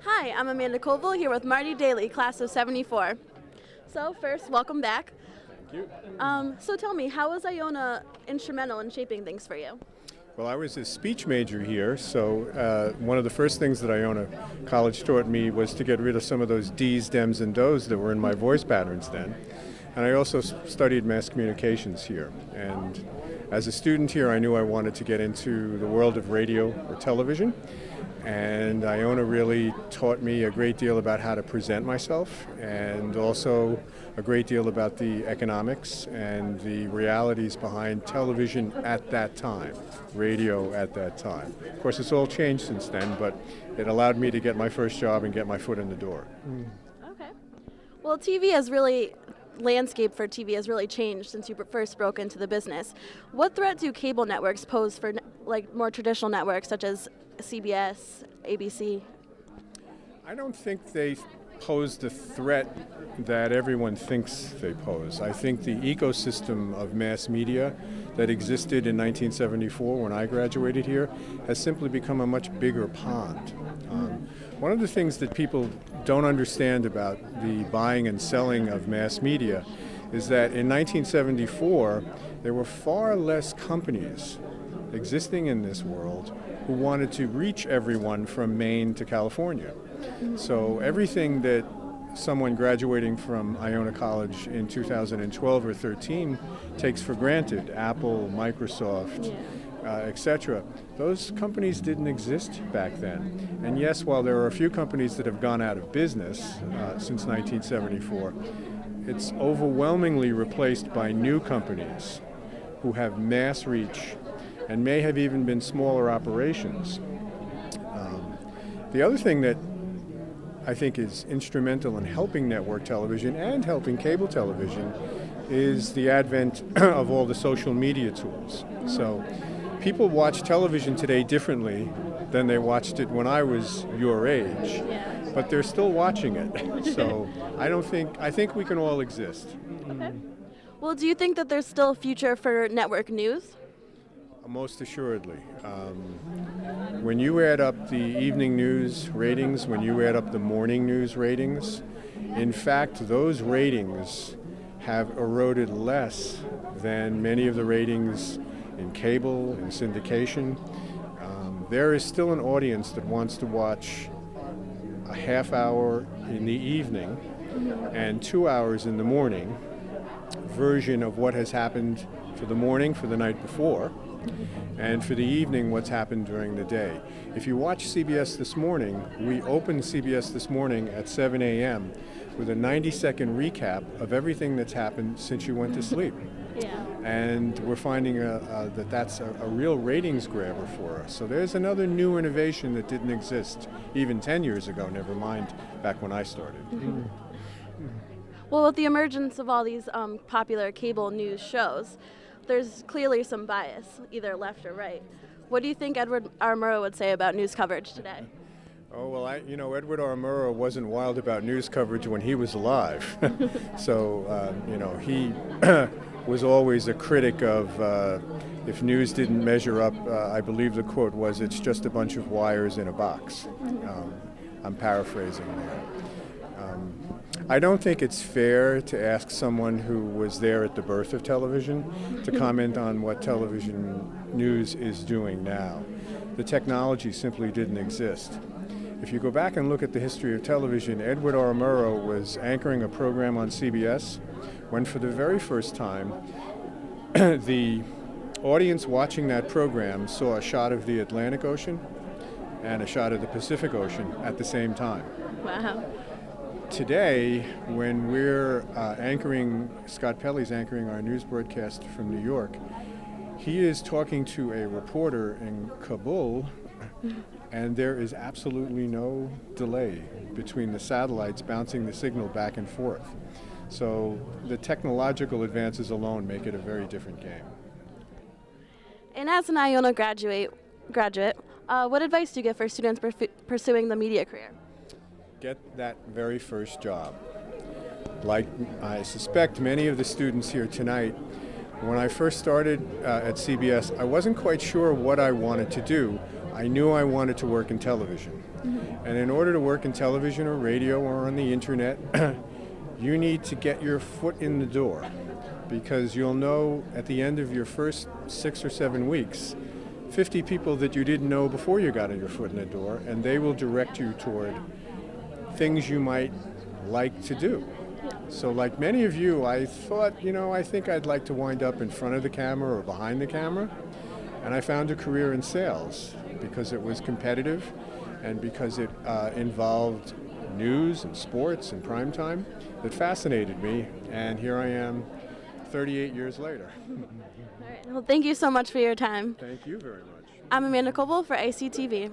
Hi, I'm Amanda Koval here with Marty Daly, class of 74. So first, welcome back. Thank you. So tell me, how was Iona instrumental in shaping things for you? Well, I was a speech major here, so one of the first things that Iona College taught me was to get rid of some of those D's, Dems, and Do's that were in my voice patterns then. And I also studied mass communications here. And as a student here, I knew I wanted to get into the world of radio or television. And Iona really taught me a great deal about how to present myself, and also a great deal about the economics and the realities behind television at that time, radio at that time. Of course, it's all changed since then, but it allowed me to get my first job and get my foot in the door. Okay. Well, landscape for TV has really changed since you first broke into the business. What threat do cable networks pose for more traditional networks such as CBS, ABC? I don't think they pose the threat that everyone thinks they pose. I think the ecosystem of mass media that existed in 1974 when I graduated here has simply become a much bigger pond. One of the things that people don't understand about the buying and selling of mass media is that in 1974 there were far less companies existing in this world who wanted to reach everyone from Maine to California. So everything that someone graduating from Iona College in 2012 or 13 takes for granted, Apple, Microsoft, etc., those companies didn't exist back then. And yes, while there are a few companies that have gone out of business since 1974, it's overwhelmingly replaced by new companies who have mass reach and may have even been smaller operations. The other thing that I think is instrumental in helping network television and helping cable television is the advent of all the social media tools. So people watch television today differently than they watched it when I was your age, but they're still watching it. So I think we can all exist. Okay. Well, do you think that there's still a future for network news? Most assuredly. When you add up the evening news ratings, when you add up the morning news ratings, in fact, those ratings have eroded less than many of the ratings in cable and syndication. There is still an audience that wants to watch a half hour in the evening and 2 hours in the morning version of what has happened for the morning, for the night before, and for the evening, what's happened during the day. If you watch CBS This Morning, we opened CBS This Morning at 7 a.m. with a 90-second recap of everything that's happened since you went to sleep. And we're finding that that's a real ratings grabber for us. So there's another new innovation that didn't exist even 10 years ago, never mind back when I started. Well, with the emergence of all these popular cable news shows, there's clearly some bias, either left or right. What do you think Edward R. Murrow would say about news coverage today? Oh, well, Edward R. Murrow wasn't wild about news coverage when he was alive. So, he was always a critic of if news didn't measure up, I believe the quote was, "It's just a bunch of wires in a box." I'm paraphrasing there. I don't think it's fair to ask someone who was there at the birth of television to comment on what television news is doing now. The technology simply didn't exist. If you go back and look at the history of television, Edward R. Murrow was anchoring a program on CBS when for the very first time the audience watching that program saw a shot of the Atlantic Ocean and a shot of the Pacific Ocean at the same time. Wow. Today, when we're Scott Pelley's anchoring our news broadcast from New York, he is talking to a reporter in Kabul, and there is absolutely no delay between the satellites bouncing the signal back and forth. So the technological advances alone make it a very different game. And as an Iona graduate, what advice do you give for students pursuing the media career? Get that very first job. Like I suspect many of the students here tonight, When I first started at CBS, I wasn't quite sure what I wanted to do. I knew I wanted to work in television. And in order to work in television or radio or on the internet, you need to get your foot in the door, because you'll know at the end of your first 6 or 7 weeks 50 people that you didn't know before you got your foot in the door, and they will direct you toward things you might like to do. So like many of you, I thought, I think I'd like to wind up in front of the camera or behind the camera. And I found a career in sales because it was competitive and because it involved news and sports and prime time that fascinated me. And here I am 38 years later. All right. Well, thank you so much for your time. Thank you very much. I'm Amanda Koval for ICTV.